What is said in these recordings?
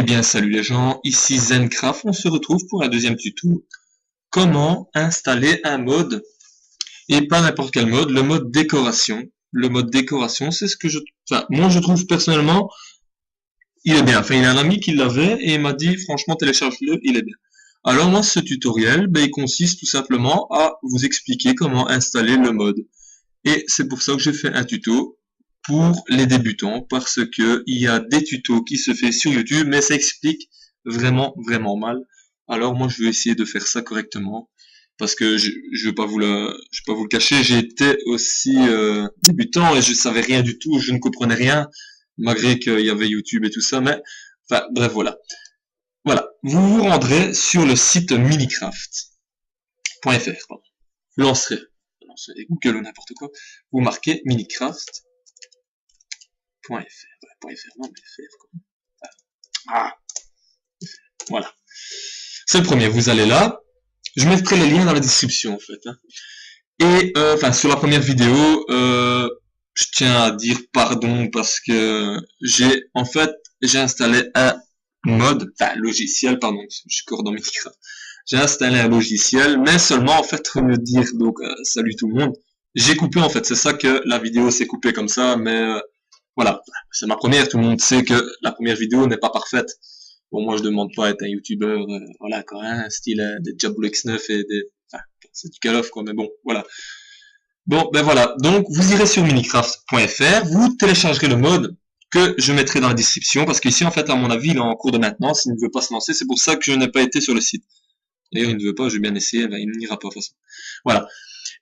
Eh bien, salut les gens, ici Zencraft, on se retrouve pour un deuxième tuto. Comment installer un mode, et pas n'importe quel mode, le mode décoration. Le mode décoration, c'est ce que moi je trouve personnellement, il est bien. Enfin, il y a un ami qui l'avait et il m'a dit, franchement, télécharge-le, il est bien. Alors moi, ce tutoriel, il consiste tout simplement à vous expliquer comment installer le mode. Et c'est pour ça que j'ai fait un tuto pour les débutants, parce que il y a des tutos qui se fait sur YouTube, mais ça explique vraiment mal. Alors moi je vais essayer de faire ça correctement, parce que je vais pas je vais pas vous le cacher, j'ai été aussi débutant et je savais rien du tout, je ne comprenais rien, malgré qu'il y avait YouTube et tout ça, mais enfin bref voilà. Voilà, vous vous rendrez sur le site minecraft.fr, pardon. Vous lancerez Google ou n'importe quoi, vous marquez minecraft.fr, non mais fr quoi. Ah, voilà. C'est le premier, vous allez là, je mettrai les liens dans la description en fait. Hein. Et enfin sur la première vidéo, je tiens à dire pardon parce que j'ai installé un mode, enfin logiciel, pardon, je suis encore dans Minecraft. J'ai installé un logiciel, mais seulement en fait me dire donc salut tout le monde. J'ai coupé en fait, c'est ça que la vidéo s'est coupée comme ça, mais voilà, c'est ma première, tout le monde sait que la première vidéo n'est pas parfaite. Bon, moi je demande pas à être un youtubeur, voilà quoi, hein, style des Diablo X9 et des... Enfin, c'est du Call of quoi, mais bon, voilà. Bon, ben voilà, donc vous irez sur minecraft.fr, vous téléchargerez le mode que je mettrai dans la description, parce qu'ici en fait à mon avis il est en cours de maintenance, il ne veut pas se lancer, c'est pour ça que je n'ai pas été sur le site. D'ailleurs il ne veut pas, j'ai bien essayé, ben, il n'ira pas de toute façon. Voilà.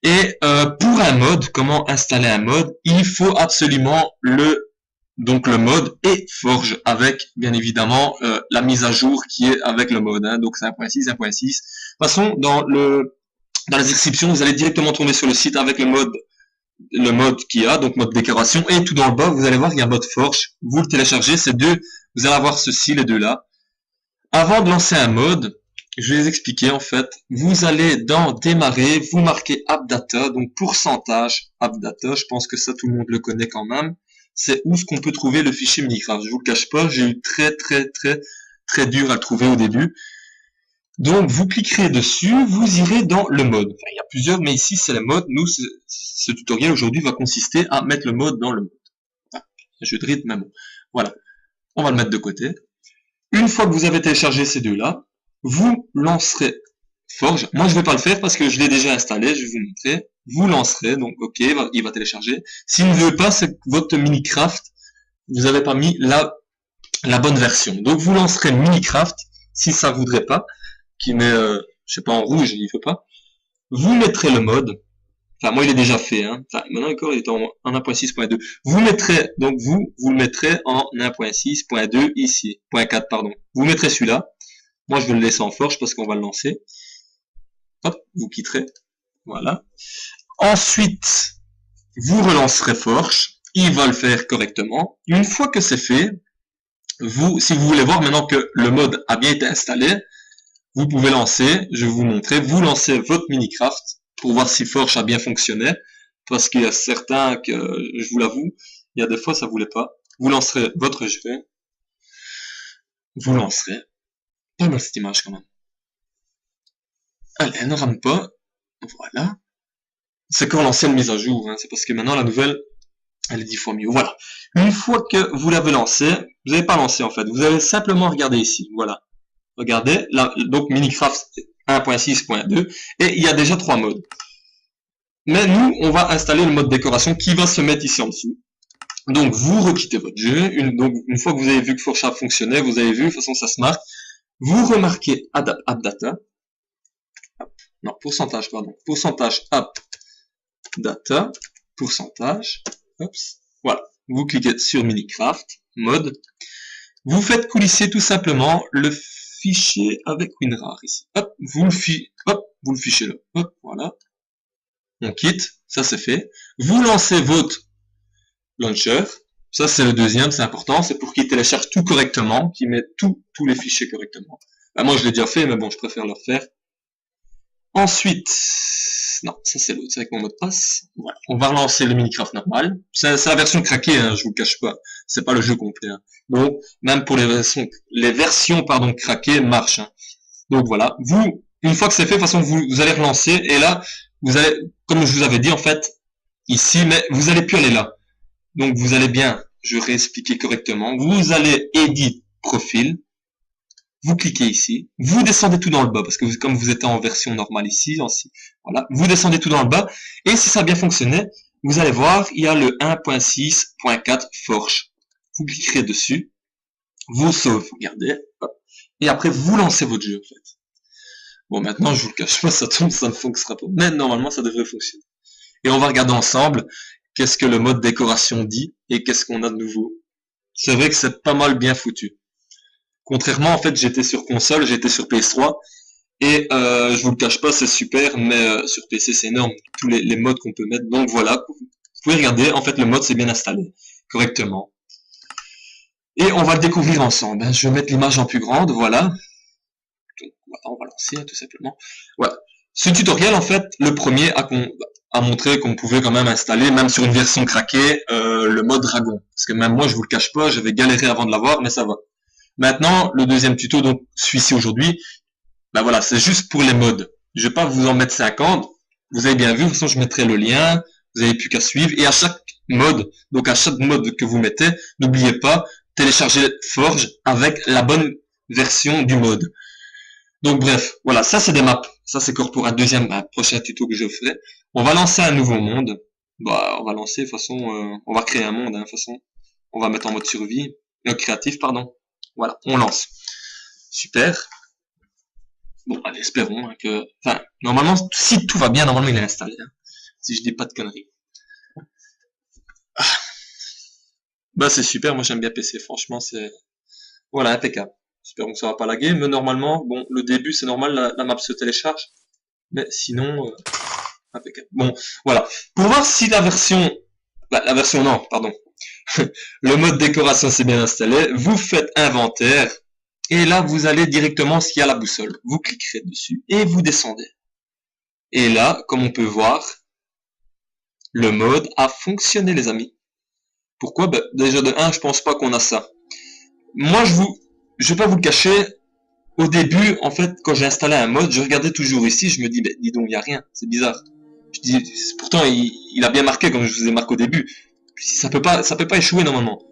Et pour un mode, comment installer un mode, il faut absolument le mode et Forge avec bien évidemment la mise à jour qui est avec le mode. Hein, donc c'est 1.6, 1.6. De toute façon, dans la description, vous allez directement tomber sur le site avec le mode qu'il y a, donc mode décoration, et tout dans le bas, vous allez voir qu'il y a mode Forge. Vous le téléchargez, ces deux, vous allez avoir ceci, les deux là. Avant de lancer un mode, je vais vous expliquer en fait. Vous allez dans démarrer, vous marquez AppData, donc pourcentage AppData. Je pense que ça tout le monde le connaît quand même. C'est où ce qu'on peut trouver le fichier Minecraft. Je vous le cache pas, j'ai eu très dur à le trouver au début. Donc vous cliquerez dessus, vous irez dans le mode. Enfin, il y a plusieurs, mais ici c'est le mode. Nous, ce tutoriel aujourd'hui va consister à mettre le mode dans le mode. Enfin, jeu de rythme, mais bon. Voilà. On va le mettre de côté. Une fois que vous avez téléchargé ces deux-là, vous lancerez Forge. Moi, je ne vais pas le faire parce que je l'ai déjà installé. Je vais vous montrer. Vous lancerez. Donc, OK, il va télécharger. S'il ne veut pas, c'est que votre Minecraft, vous n'avez pas mis la bonne version. Donc, vous lancerez Minecraft. Si ça ne voudrait pas, qui met, je sais pas, en rouge, il ne veut pas. Vous mettrez le mode. Enfin, moi, il est déjà fait. Hein. Enfin, maintenant, encore, il est en 1.6.2. Vous mettrez, donc vous le mettrez en 1.6.2 ici. 0.4, pardon. Vous mettrez celui-là. Moi, je vais le laisser en Forge parce qu'on va le lancer. Hop, vous quitterez. Voilà. Ensuite, vous relancerez Forge. Il va le faire correctement. Une fois que c'est fait, si vous voulez voir maintenant que le mode a bien été installé, vous pouvez lancer, je vais vous montrer, vous lancez votre Minecraft pour voir si Forge a bien fonctionné. Parce qu'il y a certains que, je vous l'avoue, il y a des fois ça voulait pas. Vous lancerez votre jeu. Vous lancerez. Pas mal cette image quand même. Allez, elle ne rame pas. Voilà. C'est quand l'ancienne mise à jour. Hein. C'est parce que maintenant la nouvelle, elle est 10 fois mieux. Voilà. Une fois que vous l'avez lancé, vous n'avez pas lancé en fait. Vous allez simplement regarder ici. Voilà. Regardez. Là, donc Minecraft 1.6.2. Et il y a déjà 3 modes. Mais nous, on va installer le mode décoration qui va se mettre ici en dessous. Donc, vous requittez votre jeu. Donc, une fois que vous avez vu que Forge fonctionnait, vous avez vu, de toute façon, ça se marque. Vous remarquez AppData. Non, pourcentage, pardon. Pourcentage AppData. Pourcentage. Oups. Voilà. Vous cliquez sur Minecraft, mode. Vous faites coulisser tout simplement le fichier avec WinRAR ici. Hop, vous le fichez là. Hop, voilà. On quitte, ça c'est fait. Vous lancez votre launcher. Ça c'est le deuxième, c'est important. C'est pour qu'il télécharge tout correctement, qu'il met tous les fichiers correctement. Moi je l'ai déjà fait, mais bon, je préfère le refaire. Ensuite, non, ça c'est l'autre, c'est avec mon mot de passe. Voilà. On va relancer le Minecraft normal. C'est la version craquée, hein, je vous cache pas. C'est pas le jeu complet. Hein. Donc, même pour les versions pardon, craquées marchent. Hein. Donc voilà. Vous, une fois que c'est fait, de toute façon, vous allez relancer. Et là, vous allez, comme je vous avais dit, en fait, ici, mais vous allez plus aller là. Donc, vous allez bien, je vais réexpliquer correctement. Vous allez Edit Profil. Vous cliquez ici, vous descendez tout dans le bas, parce que comme vous êtes en version normale ici, voilà, vous descendez tout dans le bas, et si ça a bien fonctionné, vous allez voir, il y a le 1.6.4 Forge. Vous cliquerez dessus, vous sauvegardez, et après vous lancez votre jeu en fait. Bon, maintenant je vous le cache pas, ça tombe, ça ne fonctionnera pas, mais normalement ça devrait fonctionner. Et on va regarder ensemble qu'est-ce que le mode décoration dit, et qu'est-ce qu'on a de nouveau. C'est vrai que c'est pas mal bien foutu. Contrairement, en fait, j'étais sur console, j'étais sur PS3, et je vous le cache pas, c'est super, mais sur PC c'est énorme, tous les modes qu'on peut mettre. Donc voilà, vous pouvez regarder, en fait le mode c'est bien installé, correctement. Et on va le découvrir ensemble. Je vais mettre l'image en plus grande, voilà. Donc voilà, on va lancer tout simplement. Voilà. Ce tutoriel, en fait, le premier a montré qu'on pouvait quand même installer, même sur une version craquée, le mode dragon. Parce que même moi, je vous le cache pas, j'avais galéré avant de l'avoir, mais ça va. Maintenant, le deuxième tuto, donc celui-ci aujourd'hui, ben voilà, c'est juste pour les modes. Je vais pas vous en mettre 50. Vous avez bien vu, de toute façon, je mettrai le lien. Vous n'avez plus qu'à suivre. Et à chaque mode, donc à chaque mode que vous mettez, n'oubliez pas, télécharger Forge avec la bonne version du mode. Donc bref, voilà, ça c'est des maps. Ça c'est encore pour un prochain tuto que je ferai. On va lancer un nouveau monde. Bah, on va lancer, de toute façon, on va créer un monde, hein, de toute façon. On va mettre en mode survie. Créatif, pardon. Voilà, on lance. Super. Bon, allez, espérons hein, que... Enfin, normalement, si tout va bien, normalement il est installé. Hein, si je dis pas de conneries. Ah. Bah c'est super, moi j'aime bien PC, franchement c'est... Voilà, impeccable. Espérons que ça va pas laguer, mais normalement, bon, le début c'est normal, la map se télécharge. Mais sinon, impeccable. Bon, voilà. Pour voir si la version... Bah, la version non, pardon. Le mode décoration c'est bien installé, vous faites inventaire. Et là, vous allez directement s'il y a la boussole. Vous cliquerez dessus et vous descendez. Et là, comme on peut voir, le mode a fonctionné, les amis. Pourquoi? Ben, déjà de 1, je pense pas qu'on a ça. Moi, je vais pas vous le cacher. Au début, en fait, quand j'ai installé un mode, je regardais toujours ici, je me dis, ben, dis donc, il y a rien, c'est bizarre. Je dis, pourtant, il a bien marqué, comme je vous ai marqué au début. Ça peut pas échouer normalement.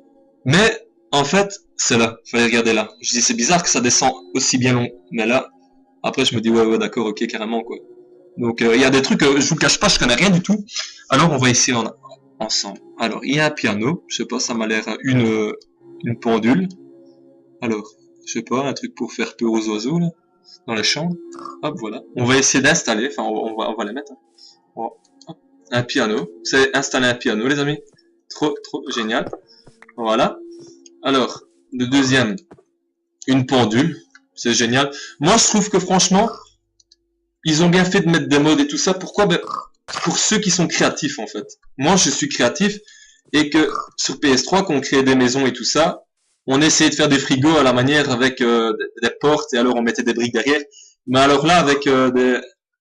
Mais, en fait, c'est là. Fallait regarder là. Je dis, c'est bizarre que ça descend aussi bien long. Mais là, après, je me dis, ouais, d'accord, ok, carrément, quoi. Donc, il y a des trucs, je vous le cache pas, je connais rien du tout. Alors, on va essayer ensemble. Alors, il y a un piano. Je sais pas, ça m'a l'air une pendule. Alors, je sais pas, un truc pour faire peur aux oiseaux, là, dans les champs. Hop, voilà. On va essayer d'installer, enfin, on va les mettre. Hein. Hop. Un piano. C'est installer un piano, les amis. Trop génial. Voilà. Alors, le deuxième, une pendule. C'est génial. Moi, je trouve que franchement, ils ont bien fait de mettre des modes et tout ça. Pourquoi? Ben, pour ceux qui sont créatifs, en fait. Moi, je suis créatif et que sur PS3, quand on créait des maisons et tout ça, on essayait de faire des frigos à la manière avec des portes et alors on mettait des briques derrière. Mais alors là, avec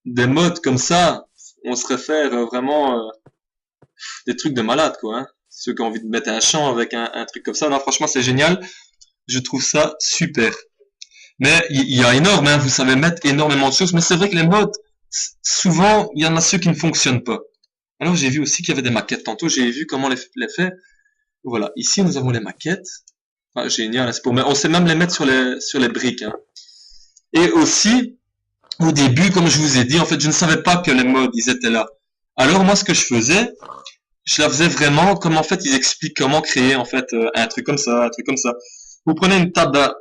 des modes comme ça, on se réfère vraiment des trucs de malade, quoi. Hein. Ceux qui ont envie de mettre un champ avec un truc comme ça, non, franchement, c'est génial. Je trouve ça super. Mais il y a énorme, hein, vous savez mettre énormément de choses, mais c'est vrai que les modes, souvent, il y en a ceux qui ne fonctionnent pas. Alors j'ai vu aussi qu'il y avait des maquettes. Tantôt, j'ai vu comment les faire. Voilà, ici nous avons les maquettes. Ah, génial, c'est pour... on sait même les mettre sur les briques. Hein. Et aussi, au début, comme je vous ai dit, en fait, je ne savais pas que les modes, ils étaient là. Alors moi, ce que je faisais, je la faisais vraiment comme en fait, ils expliquent comment créer en fait un truc comme ça, un truc comme ça. Vous prenez une table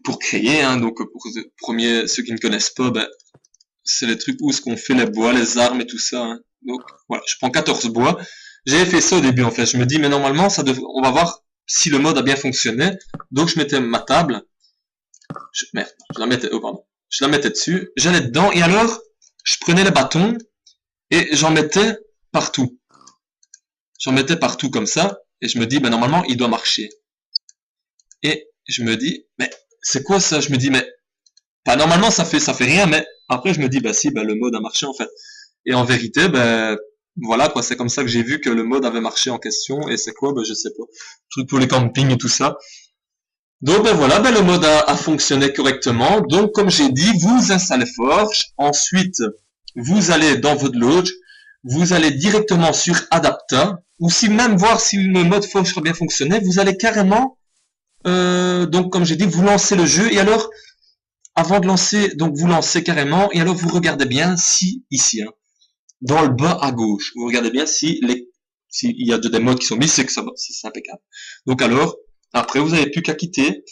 pour créer, hein, donc pour ceux qui ne connaissent pas, ben, c'est les trucs où ce qu'on fait les bois, les armes et tout ça. Hein. Donc voilà, je prends 14 bois. J'avais fait ça au début en fait. Je me dis mais normalement on va voir si le mode a bien fonctionné. Donc je mettais ma table. Merde, je la mettais. Oh pardon. Je la mettais dessus. J'allais dedans et alors je prenais les bâtons et j'en mettais partout. J'en mettais partout comme ça et je me dis ben normalement il doit marcher. Et je me dis mais c'est quoi ça? Je me dis mais Enfin, normalement, ça fait rien, mais après, je me dis, bah si, bah le mode a marché, en fait. Et en vérité, ben, voilà, quoi, c'est comme ça que j'ai vu que le mode avait marché en question, et c'est quoi, ben, je sais pas. Truc pour les campings et tout ça. Donc, ben voilà, ben, le mode a fonctionné correctement. Donc, comme j'ai dit, vous installez Forge. Ensuite, vous allez dans votre lodge. Vous allez directement sur Adapta. Ou si même voir si le mode Forge a bien fonctionné, vous allez carrément, donc, comme j'ai dit, vous lancez le jeu. Et alors, avant de lancer, donc, vous lancez carrément. Et alors, vous regardez bien si, ici, hein, dans le bas à gauche, vous regardez bien si s'il y a des modes qui sont mis, c'est que ça va, c'est impeccable. Donc alors, après, vous n'avez plus qu'à quitter.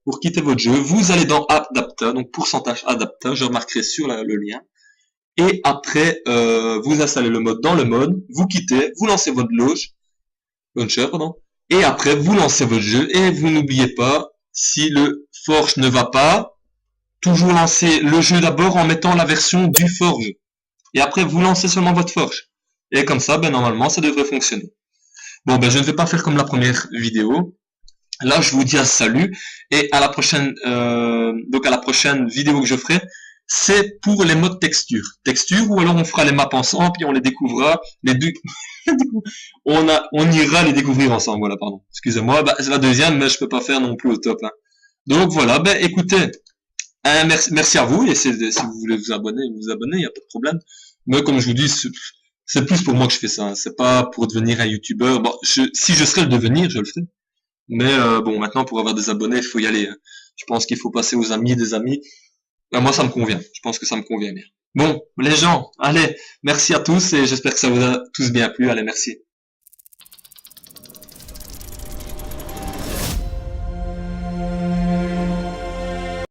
Pour quitter votre jeu, vous allez dans Adapta, donc pourcentage Adapta, je remarquerai sur le lien. Et après, vous installez le mode dans le mode, vous quittez, vous lancez votre launcher, pardon. Et après, vous lancez votre jeu et vous n'oubliez pas, si le Forge ne va pas, toujours lancer le jeu d'abord en mettant la version du Forge. Et après, vous lancez seulement votre Forge. Et comme ça, ben, normalement, ça devrait fonctionner. Bon, ben, je ne vais pas faire comme la première vidéo. Là, je vous dis un salut et à la prochaine, donc à la prochaine vidéo que je ferai, c'est pour les modes texture. Texture, ou alors on fera les maps ensemble, puis on les découvrira, les deux, on ira les découvrir ensemble, voilà, pardon. Excusez-moi, bah, c'est la deuxième, mais je peux pas faire non plus au top, hein. Donc voilà, ben, écoutez, merci à vous, et si vous voulez vous abonner, il n'y a pas de problème. Mais comme je vous dis, c'est plus pour moi que je fais ça, hein. C'est pas pour devenir un youtubeur. Bon, si je serais le devenir, je le ferais. Mais bon, maintenant, pour avoir des abonnés, il faut y aller, hein. Je pense qu'il faut passer aux amis des amis. Moi, ça me convient. Je pense que ça me convient bien. Bon, les gens, allez, merci à tous et j'espère que ça vous a tous bien plu. Allez, merci.